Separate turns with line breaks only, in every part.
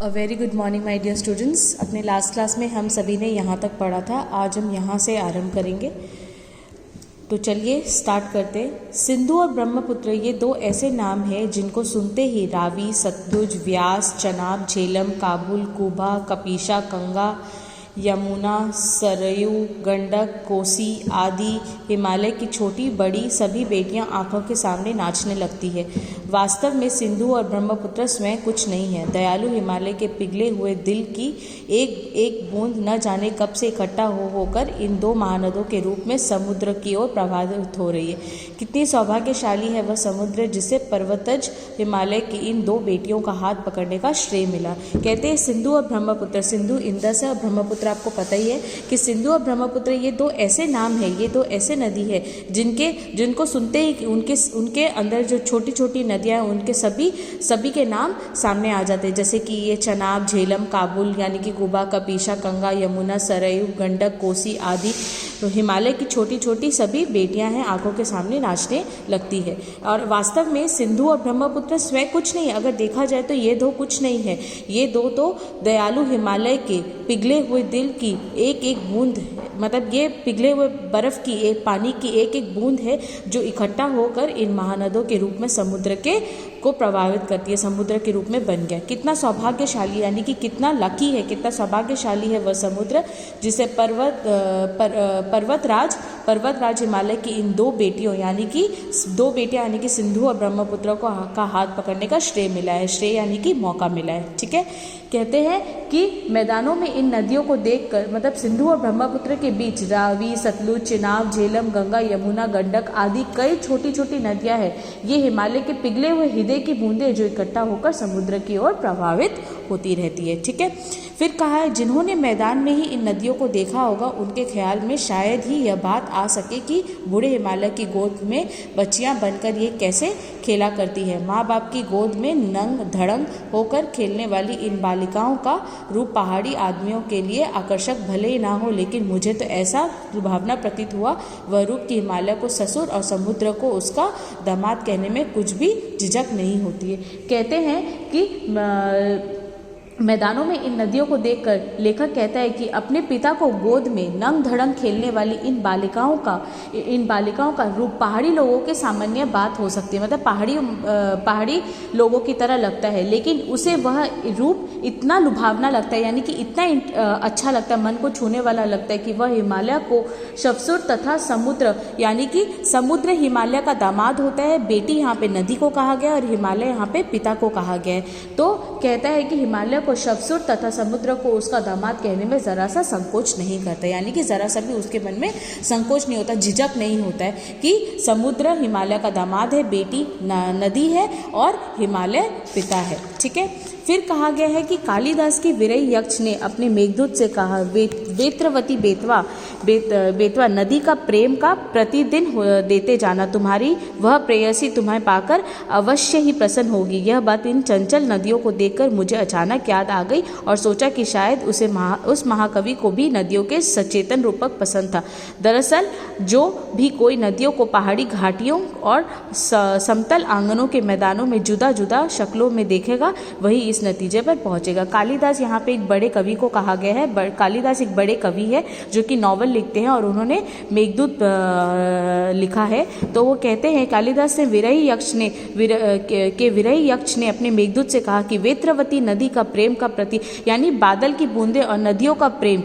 A very good morning my dear students. अपने last class में हम सभी ने यहाँ तक पढ़ा था। आज हम यहाँ से आरंभ करेंगे। तो चलिए स्टार्ट करते हैं। सिंधु और ब्रह्मपुत्र ये दो ऐसे नाम हैं जिनको सुनते ही रावी, सतलुज, व्यास, चनाब, झेलम, काबुल, कुबा, कपीशा, गंगा, यमुना, सरयू, गंडक, कोसी आदि हिमालय की छोटी बड़ी सभी बेटियां आंखों के सामने नाचने लगती है। वास्तव में सिंधु और ब्रह्मपुत्र स्वयं कुछ नहीं है। दयालु हिमालय के पिघले हुए दिल की एक एक बूंद न जाने कब से इकट्ठा होकर इन दो महानदों के रूप में समुद्र की ओर प्रवाहित हो रही है। कितनी सौभाग्यशाली है वह समुद्र जिसे पर्वतज हिमालय की इन दो बेटियों का हाथ पकड़ने का श्रेय मिला। कहते हैं सिंधु और ब्रह्मपुत्र। सिंधु इंदस है और ब्रह्मपुत्र आपको पता ही है कि सिंधु और ब्रह्मपुत्र ये दो ऐसे नाम है, ये दो ऐसे नदी है जिनको सुनते ही उनके अंदर जो छोटी छोटी नदियां हैं उनके सभी के नाम सामने आ जाते हैं। जैसे कि ये चनाब, झेलम, काबुल यानी कि कुबा, कपीशा, गंगा, यमुना, सरयू, गंडक, कोसी आदि तो हिमालय की छोटी छोटी सभी बेटियां हैं, आंखों के सामने नाचने लगती है। और वास्तव में सिंधु और ब्रह्मपुत्र स्वयं कुछ नहीं है। अगर देखा जाए तो ये दो कुछ नहीं है। ये दो तो दयालु हिमालय के पिघले हुए दिल की एक एक बूंद है। मतलब ये पिघले हुए बर्फ की एक पानी की एक एक बूंद है जो इकट्ठा होकर इन महानदों के रूप में समुद्र को प्रभावित करती है, समुद्र के रूप में बन गया। कितना सौभाग्यशाली यानी कि कितना लकी है, कितना सौभाग्यशाली है वह समुद्र जिसे पर्वतराज हिमालय की इन दो बेटियों यानी कि सिंधु और ब्रह्मपुत्र का हाथ पकड़ने का श्रेय मिला है। श्रेय यानी कि मौका मिला है। ठीक है, कहते हैं कि मैदानों में इन नदियों को देखकर मतलब सिंधु और ब्रह्मपुत्र के बीच रावी, सतलुज, चिनाब, झेलम, गंगा, यमुना, गंडक आदि कई छोटी छोटी नदियां हैं। ये हिमालय के पिघले हुए हृदय की बूंदें जो इकट्ठा होकर समुद्र की ओर प्रभावित होती रहती है। ठीक है, फिर कहा है जिन्होंने मैदान में ही इन नदियों को देखा होगा उनके ख्याल में शायद ही यह बात आ सके कि बूढ़े हिमालय की गोद में बच्चियां बनकर ये कैसे खेला करती है। माँ बाप की गोद में नंग धड़ंग होकर खेलने वाली इन बालिकाओं का रूप पहाड़ी आदमियों के लिए आकर्षक भले ही ना हो, लेकिन मुझे तो ऐसा लुभावना प्रतीत हुआ वह रूप कि हिमालय को ससुर और समुद्र को उसका दामाद कहने में कुछ भी झिझक नहीं होती है। कहते हैं कि मैदानों में इन नदियों को देखकर लेखक कहता है कि अपने पिता को गोद में नंग धड़ंग खेलने वाली इन बालिकाओं का रूप पहाड़ी लोगों के सामान्य बात हो सकती है। मतलब पहाड़ी लोगों की तरह लगता है, लेकिन उसे वह रूप इतना लुभावना लगता है यानी कि इतना अच्छा लगता है, मन को छूने वाला लगता है कि वह हिमालय को शवसुर तथा समुद्र यानी कि समुद्र हिमालय का दामाद होता है। बेटी यहाँ पे नदी को कहा गया और हिमालय यहाँ पे पिता को कहा गया है। तो कहता है कि हिमालय को शवसुर तथा समुद्र को उसका दामाद कहने में जरा सा संकोच नहीं करता, यानी कि जरा सा भी उसके मन में संकोच नहीं होता, झिझक नहीं होता है कि समुद्र हिमालय का दामाद है, बेटी नदी है और हिमालय पिता है। ठीक है, फिर कहा गया है कि कालिदास की विरही यक्ष ने अपने मेघदूत से कहा वेत्रवती बेतवा नदी का प्रेम का प्रतिदिन देते जाना, तुम्हारी वह प्रेयसी तुम्हें पाकर अवश्य ही प्रसन्न होगी। यह बात इन चंचल नदियों को देखकर मुझे अचानक याद आ गई और सोचा कि शायद उस महाकवि को भी नदियों के सचेतन रूपक पसंद था। दरअसल जो भी कोई नदियों को पहाड़ी घाटियों और समतल आंगनों के मैदानों में जुदा जुदा शक्लों में देखेगा वही इस नतीजे पर पहुंचेगा। कालिदास यहाँ पे एक बड़े कवि को कहा गया है। कालिदास एक बड़े कवि है जो कि नॉवल लिखते हैं और उन्होंने मेघदूत लिखा है। तो वो कहते हैं कालिदास ने विरही यक्ष ने अपने मेघदूत से कहा कि वेत्रवती नदी का प्रेम का प्रति यानी बादल की बूंदें और नदियों का प्रेम,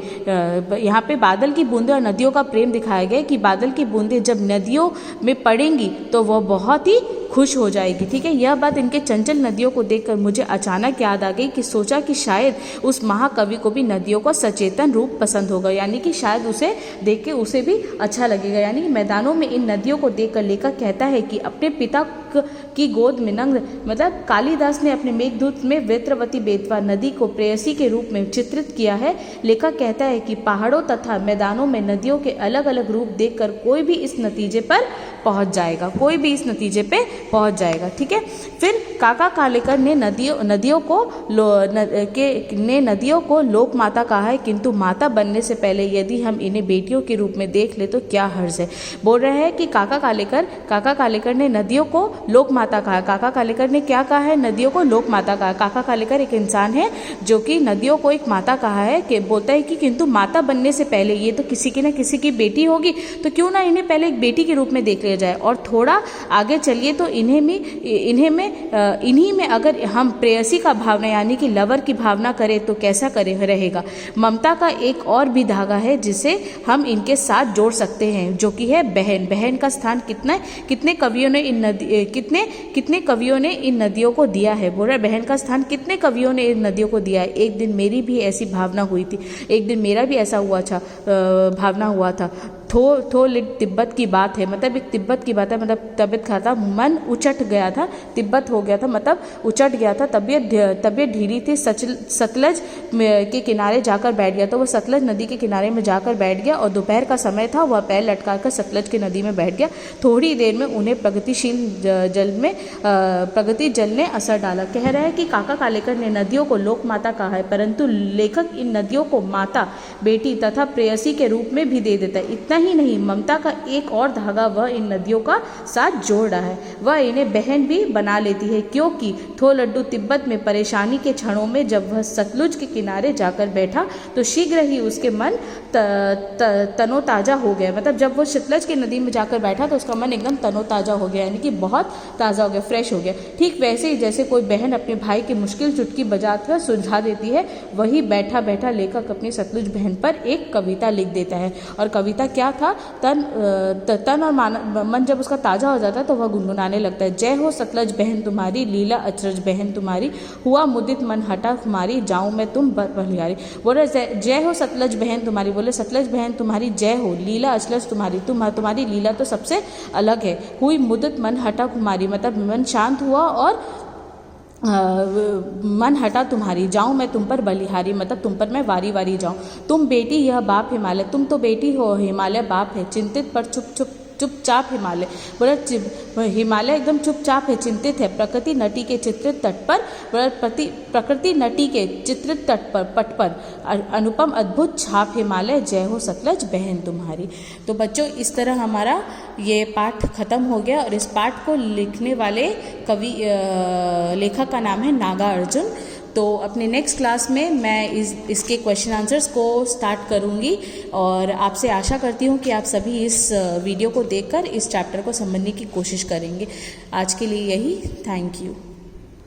यहाँ पे बादल की बूंदें और नदियों का प्रेम दिखाया गया कि बादल की बूंदें जब नदियों में पड़ेंगी तो वह बहुत ही खुश हो जाएगी। ठीक है, यह बात इनके चंचल नदियों को देखकर मुझे अचानक याद आ गई कि सोचा कि शायद उस महाकवि को भी नदियों का सचेतन रूप पसंद होगा, यानी कि शायद उसे देख के उसे भी अच्छा लगेगा। यानी कि मैदानों में इन नदियों को देखकर लेखक कहता है कि अपने पिता की गोद में नंग मतलब कालिदास ने अपने मेघदूत में वेत्रवती बेतवा नदी को प्रेयसी के रूप में चित्रित किया है। लेखक कहता है कि पहाड़ों तथा मैदानों में नदियों के अलग अलग रूप देखकर कोई भी इस नतीजे पे पहुंच जाएगा। ठीक है, फिर काका कालेकर ने नदियों को लोक माता कहा है, किंतु माता बनने से पहले यदि हम इन्हें बेटियों के रूप में देख ले तो क्या हर्ज है। बोल रहे हैं कि काका कालेकर ने नदियों को लोक माता कहा है। काका कालेकर ने क्या कहा है? नदियों को लोक माता कहा। काका कालेकर एक इंसान है जो कि नदियों को एक माता कहा है, कि बोलता है कि किंतु माता बनने से पहले ये तो किसी की ना किसी की बेटी होगी, तो क्यों ना इन्हें पहले एक बेटी के रूप में देख लिया जाए। और थोड़ा आगे चलिए तो इन्हीं में अगर हम प्रेयसी का भावना यानी कि लवर की भावना करें तो कैसा रहेगा। ममता का एक और भी धागा है जिसे हम इनके साथ जोड़ सकते हैं, जो कि है बहन। बहन का स्थान कितने कवियों ने इन नदियों को दिया है। बोल रहा है बहन का स्थान कितने कवियों ने इन नदियों को दिया है। एक दिन मेरी भी ऐसी भावना हुई थी, एक दिन मेरा भी ऐसा भावना हुआ था। थो लिट तिब्बत की बात है, मतलब एक तिब्बत की बात है, मतलब तबीयत खराब था, मन उचट गया था, तिब्बत हो गया था मतलब उचट गया था, तबीयत ढीली थी, सतलज के किनारे जाकर बैठ गया। तो वह सतलज नदी के किनारे में जाकर बैठ गया और दोपहर का समय था, वह पैर लटकाकर सतलज की नदी में बैठ गया। थोड़ी देर में उन्हें प्रगति जल ने असर डाला। कह रहा है कि काका कालेकर ने नदियों को लोक माता कहा है, परंतु लेखक इन नदियों को माता, बेटी तथा प्रेयसी के रूप में भी दे देता है। इतना ही नहीं, ममता का एक और धागा वह इन नदियों का साथ जोड़ रहा है, वह इन्हें बहन भी बना लेती है, क्योंकि थो लड्डू तिब्बत में परेशानी के क्षणों में जब वह सतलुज के किनारे जाकर बैठा तो शीघ्र ही उसके मन तनोताजा हो गया। मतलब जब वो सतलज की नदी में जाकर बैठा तो उसका मन एकदम तनोताजा हो गया, यानी कि बहुत ताज़ा हो गया, फ्रेश हो गया। ठीक वैसे ही जैसे कोई बहन अपने भाई की मुश्किल चुटकी बजाकर सुलझा देती है, वही बैठा बैठा लेखक अपनी सतलुज बहन पर एक कविता लिख देता है। और कविता क्या था? तन और मन जब उसका ताज़ा हो जाता है तो वह गुनगुनाने लगता है। जय हो सतलज बहन तुम्हारी, लीला अचरज बहन तुम्हारी, हुआ मुदित मन हटा तुम्हारी, जाऊँ मैं तुम बलिहारी। बोले जय हो सतलज बहन तुम्हारी, बोले सतलज बहन तुम्हारी जय हो, लीला अचरज तुम्हारी, तुम्हारी लीला तो सबसे अलग है, हुई मुदित मन हटा तुम्हारी, मतलब मन शांत हुआ और मन हटा तुम्हारी, जाऊँ मैं तुम पर बलिहारी, मतलब तुम पर मैं वारी वारी जाऊँ। तुम बेटी यह बाप हिमालय, तुम तो बेटी हो, हिमालय बाप है, चिंतित पर चुपचाप हिमालय। बोला हिमालय एकदम चुपचाप है, चिंतित है, प्रकृति नटी के चित्रित तट पर, प्रकृति नटी के चित्रित पट पर अनुपम अद्भुत छाप हिमालय, जय हो सतलज बहन तुम्हारी। तो बच्चों इस तरह हमारा ये पाठ खत्म हो गया और इस पाठ को लिखने वाले लेखक का नाम है नागार्जुन। तो अपने नेक्स्ट क्लास में मैं इसके क्वेश्चन आंसर्स को स्टार्ट करूंगी और आपसे आशा करती हूँ कि आप सभी इस वीडियो को देखकर इस चैप्टर को समझने की कोशिश करेंगे। आज के लिए यही, थैंक यू।